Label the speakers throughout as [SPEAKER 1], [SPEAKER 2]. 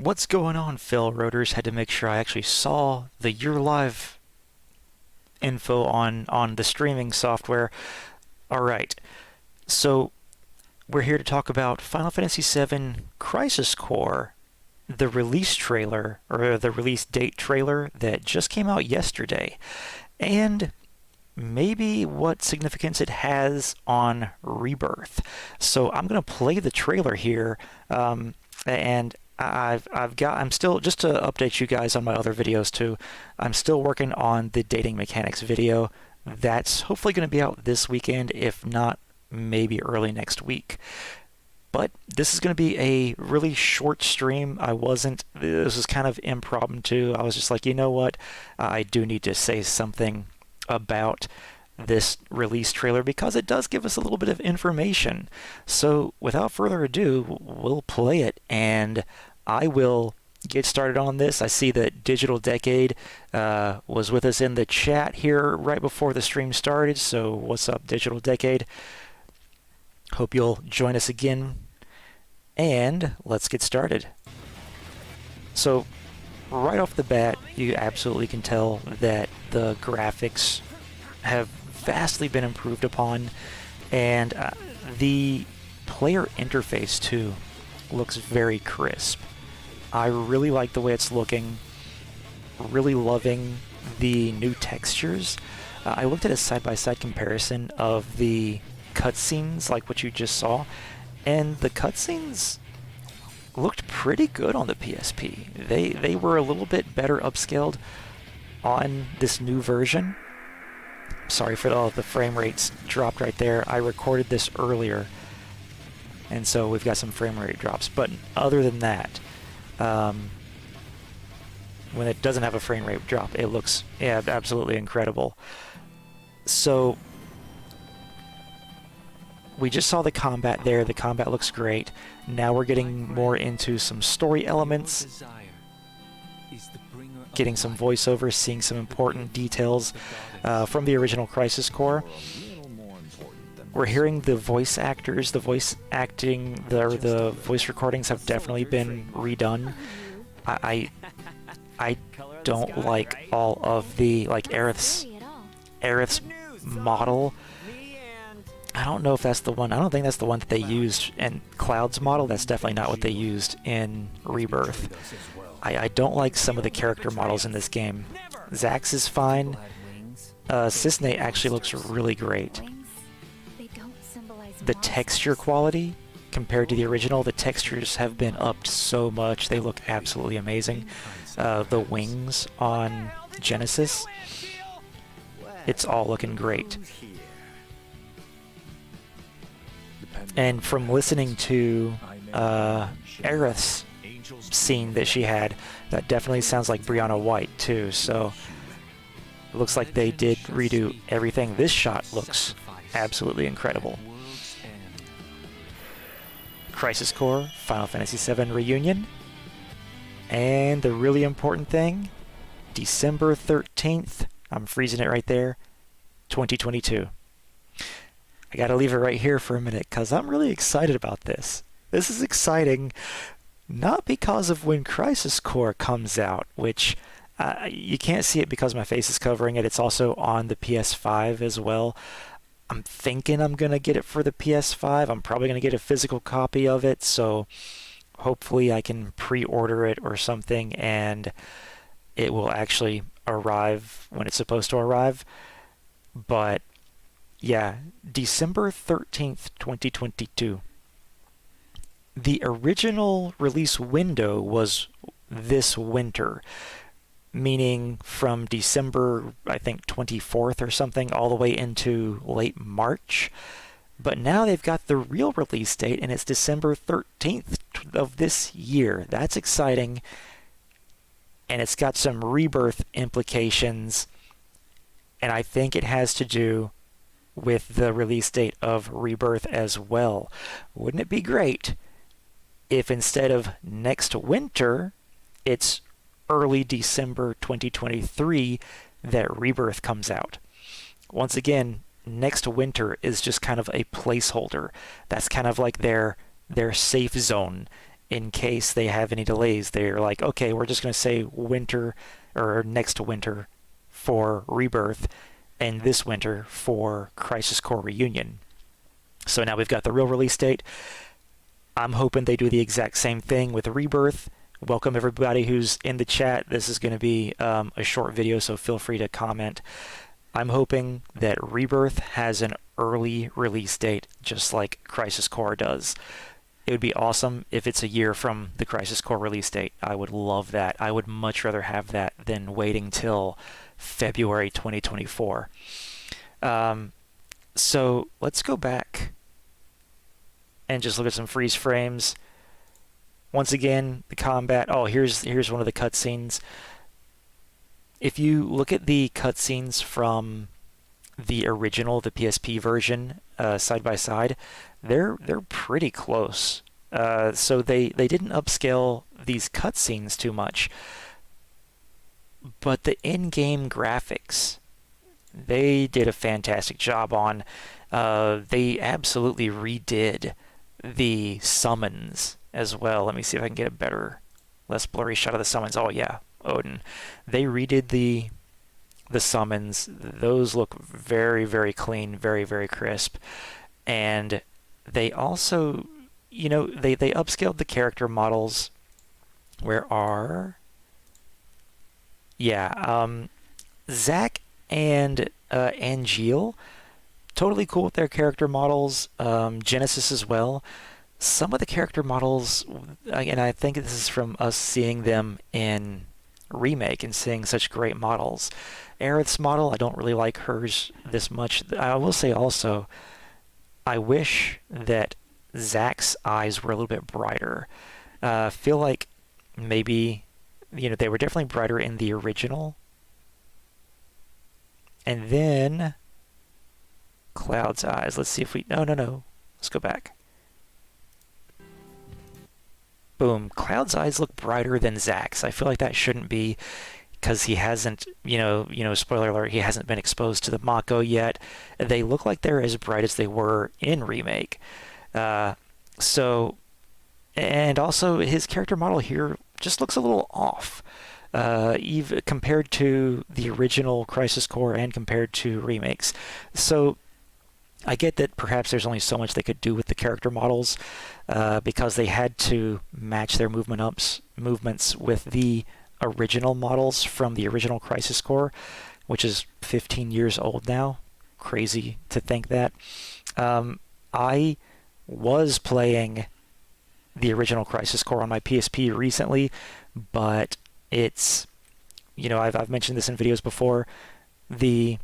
[SPEAKER 1] What's going on, Failroaders? Had to make sure I actually saw the Your Live info on the streaming software. Alright, so we're here to talk about Final Fantasy VII Crisis Core, the release trailer, or the release date trailer that just came out yesterday, and maybe what significance it has on Rebirth. So I'm going to play the trailer here, and I'm still, just to update you guys on my other videos too, I'm still working on the dating mechanics video. That's hopefully going to be out this weekend, if not maybe early next week. But this is going to be a really short stream. This was kind of impromptu. I was just like, you know what, I do need to say something about this release trailer because it does give us a little bit of information. So without further ado, we'll play it and I will get started on this. I see that Digital Decade was with us in the chat here right before the stream started. So what's up, Digital Decade? Hope you'll join us again. And let's get started. So right off the bat, you absolutely can tell that the graphics have vastly been improved upon, and the player interface too looks very crisp. I really like the way it's looking, really loving the new textures. I looked at a side-by-side comparison of the cutscenes like what you just saw, and the cutscenes looked pretty good on the PSP. They were a little bit better upscaled on this new version. Sorry for the frame rates dropped right there. I recorded this earlier, and so we've got some frame rate drops. But other than that, when it doesn't have a frame rate drop, it looks absolutely incredible. So we just saw the combat there. The combat looks great. Now we're getting more into some story elements, getting some voiceovers, seeing some important details from the original Crisis Core. We're hearing the voice actors, the voice acting, the voice recordings have definitely been redone. I don't like all of the, like, Aerith's model. I don't know if that's the one. I don't think that's the one that they used in Cloud's model. That's definitely not what they used in Rebirth. I don't like some of the character models in this game. Zax is fine. Cisne actually looks really great. The texture quality compared to the original, the textures have been upped so much. They look absolutely amazing. The wings on Genesis, it's all looking great. And from listening to Aerith's scene that she had, that definitely sounds like Brianna White too, so it looks like they did redo everything. This shot looks absolutely incredible. Crisis Core, Final Fantasy VII Reunion, and the really important thing, December 13th, I'm freezing it right there, 2022. I gotta leave it right here for a minute because I'm really excited about this. This is exciting, not because of when Crisis Core comes out, which you can't see it because my face is covering it. It's also on the PS5 as well. I'm thinking I'm gonna get it for the PS5. I'm probably gonna get a physical copy of it, so hopefully I can pre-order it or something and it will actually arrive when it's supposed to arrive. But yeah, December 13th, 2022. The original release window was this winter, meaning from December, I think 24th or something, all the way into late March. But now they've got the real release date, and it's December 13th of this year. That's exciting, and it's got some Rebirth implications, and I think it has to do with the release date of Rebirth as well. Wouldn't it be great if instead of next winter, it's early December 2023 that Rebirth comes out? Once again, next winter is just kind of a placeholder. That's kind of like their safe zone in case they have any delays. They're like, okay, we're just going to say winter or next winter for Rebirth and this winter for Crisis Core Reunion. So now we've got the real release date. I'm hoping they do the exact same thing with Rebirth. Welcome everybody who's in the chat. This is going to be a short video, so feel free to comment. I'm hoping that Rebirth has an early release date, just like Crisis Core does. It would be awesome if it's a year from the Crisis Core release date. I would love that. I would much rather have that than waiting till February 2024. So let's go back and just look at some freeze frames. Once again, the combat. Oh, here's one of the cutscenes. If you look at the cutscenes from the original, the PSP version, side by side, they're pretty close. So they didn't upscale these cutscenes too much, but the in-game graphics, they did a fantastic job on. They absolutely redid the summons as well. Let me see if I can get a better, less blurry shot of the summons. Oh yeah, Odin. They redid the summons. Those look very, very clean, very, very crisp. And they also, you know, they upscaled the character models. Where are... Yeah, Zack and Angeal, totally cool with their character models. Genesis as well. Some of the character models, and I think this is from us seeing them in Remake and seeing such great models. Aerith's model, I don't really like hers this much. I will say also, I wish that Zack's eyes were a little bit brighter. Feel like maybe, you know, they were definitely brighter in the original. And then Cloud's eyes. Let's see if we... No. Let's go back. Boom. Cloud's eyes look brighter than Zack's. I feel like that shouldn't be, because he hasn't, you know, spoiler alert, he hasn't been exposed to the Mako yet. They look like they're as bright as they were in Remake. So, and also his character model here just looks a little off, even compared to the original Crisis Core and compared to remakes. So I get that perhaps there's only so much they could do with the character models, because they had to match their movements with the original models from the original Crisis Core, which is 15 years old now. Crazy to think that. I was playing the original Crisis Core on my PSP recently, but it's, you know, I've mentioned this in videos before. The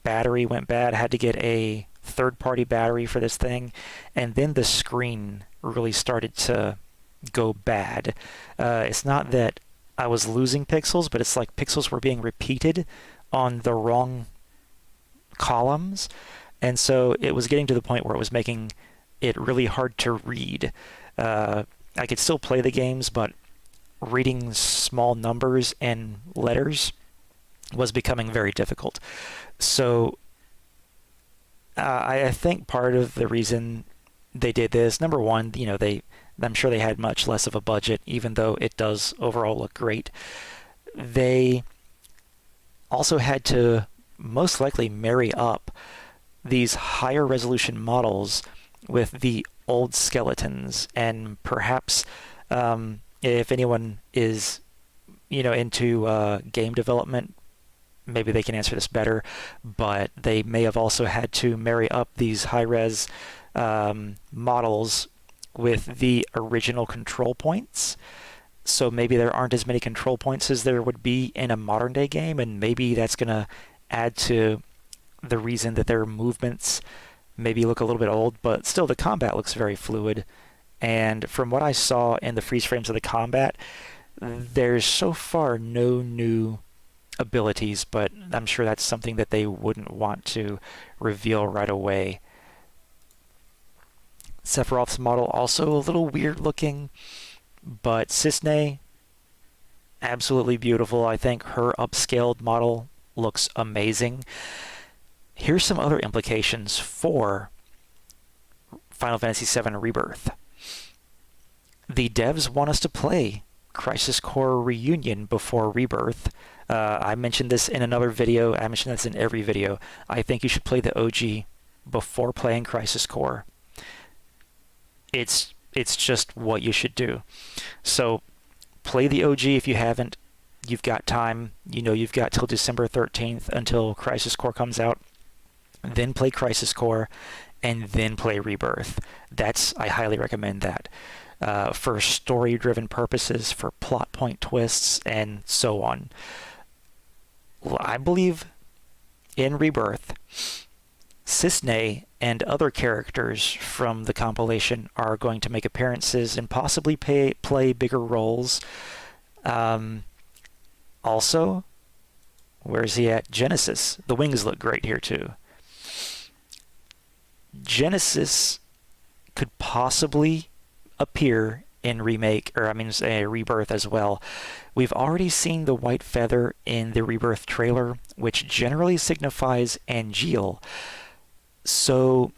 [SPEAKER 1] battery went bad. I had to get a third-party battery for this thing, and then the screen really started to go bad. It's not that I was losing pixels, but it's like pixels were being repeated on the wrong columns, and so it was getting to the point where it was making it really hard to read. I could still play the games, but reading small numbers and letters was becoming very difficult. So I think part of the reason they did this, number one, you know, I'm sure they had much less of a budget, even though it does overall look great. They also had to most likely marry up these higher resolution models with the old skeletons, and perhaps if anyone is, you know, into game development, maybe they can answer this better, but they may have also had to marry up these high-res models with the original control points. So maybe there aren't as many control points as there would be in a modern-day game, and maybe that's going to add to the reason that their movements maybe look a little bit old, but still the combat looks very fluid. And from what I saw in the freeze frames of the combat, there's so far no new abilities, but I'm sure that's something that they wouldn't want to reveal right away. Sephiroth's model also a little weird looking, but Cisne, absolutely beautiful. I think her upscaled model looks amazing. Here's some other implications for Final Fantasy VII Rebirth. the devs want us to play Crisis Core Reunion before Rebirth. I mentioned this in another video. I mentioned this in every video. I think you should play the OG before playing Crisis Core. It's just what you should do. So play the OG if you haven't. You've got time. You know you've got till December 13th until Crisis Core comes out. Then play Crisis Core, and then play Rebirth. I highly recommend that. For story-driven purposes, for plot point twists, and so on. I believe in Rebirth, Cisne and other characters from the compilation are going to make appearances and possibly play bigger roles. Also, where's he at? Genesis. The wings look great here too. Genesis could possibly appear in Rebirth as well. We've already seen the white feather in the Rebirth trailer, which generally signifies Angeal. So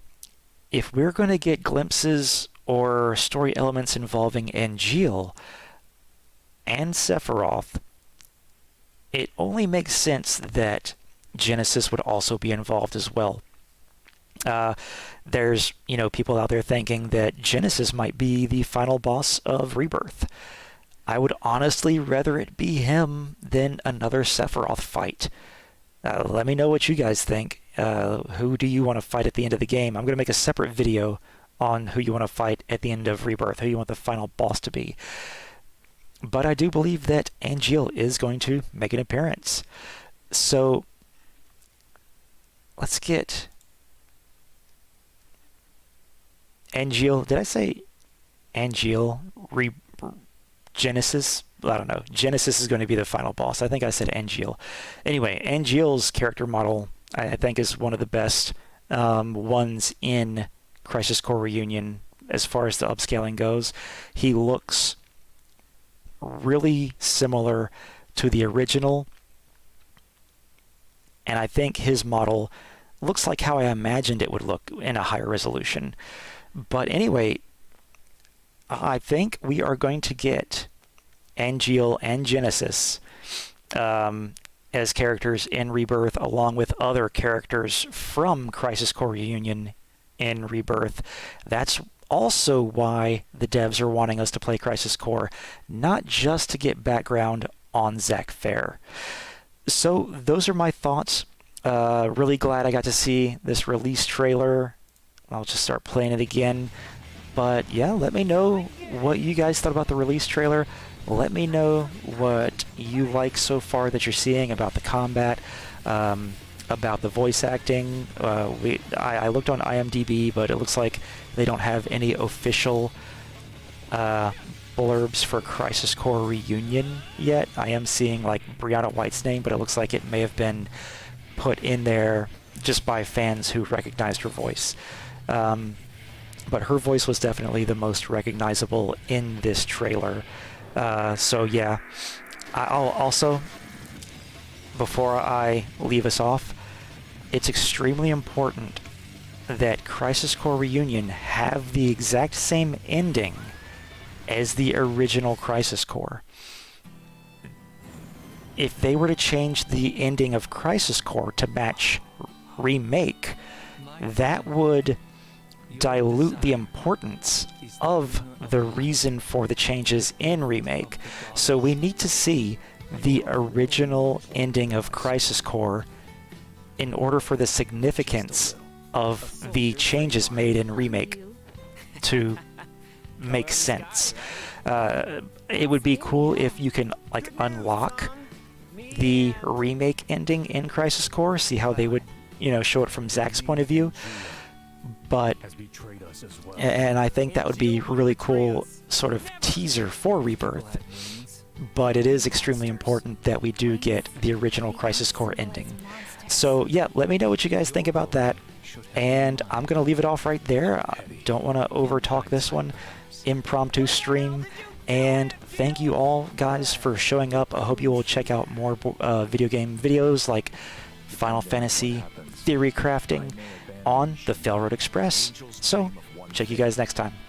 [SPEAKER 1] if we're going to get glimpses or story elements involving Angeal and Sephiroth, it only makes sense that Genesis would also be involved as well. There's, people out there thinking that Genesis might be the final boss of Rebirth. I would honestly rather it be him than another Sephiroth fight. Let me know what you guys think. Who do you want to fight at the end of the game? I'm going to make a separate video on who you want to fight at the end of Rebirth, who you want the final boss to be. But I do believe that Angeal is going to make an appearance. So let's get Angeal. Did I say Angeal? Genesis? I don't know. Genesis is going to be the final boss. I think I said Angeal. Anyway, Angeal's character model, I think, is one of the best ones in Crisis Core Reunion as far as the upscaling goes. He looks really similar to the original, and I think his model looks like how I imagined it would look in a higher resolution. But anyway, I think we are going to get Angeal and Genesis as characters in Rebirth, along with other characters from Crisis Core Reunion in Rebirth. That's also why the devs are wanting us to play Crisis Core, not just to get background on Zack Fair. So those are my thoughts. Really glad I got to see this release trailer. I'll just start playing it again. But yeah, let me know what you guys thought about the release trailer. Let me know what you like so far that you're seeing about the combat, about the voice acting. I looked on IMDb, but it looks like they don't have any official blurbs for Crisis Core Reunion yet. I am seeing like Brianna White's name, but it looks like it may have been put in there just by fans who recognized her voice. But her voice was definitely the most recognizable in this trailer. So yeah, I'll also, before I leave us off, it's extremely important that Crisis Core Reunion have the exact same ending as the original Crisis Core. If they were to change the ending of Crisis Core to match Remake, that would dilute the importance of the reason for the changes in Remake. So we need to see the original ending of Crisis Core in order for the significance of the changes made in Remake to make sense. It would be cool if you can like unlock the Remake ending in Crisis Core, see how they would, show it from Zack's point of view. But, and I think that would be really cool sort of teaser for Rebirth. But it is extremely important that we do get the original Crisis Core ending. So yeah, let me know what you guys think about that. And I'm going to leave it off right there. I don't want to overtalk this one. Impromptu stream. And thank you all guys for showing up. I hope you will check out more video game videos like Final Fantasy theory crafting on the FailroadExpress. So check you guys next time.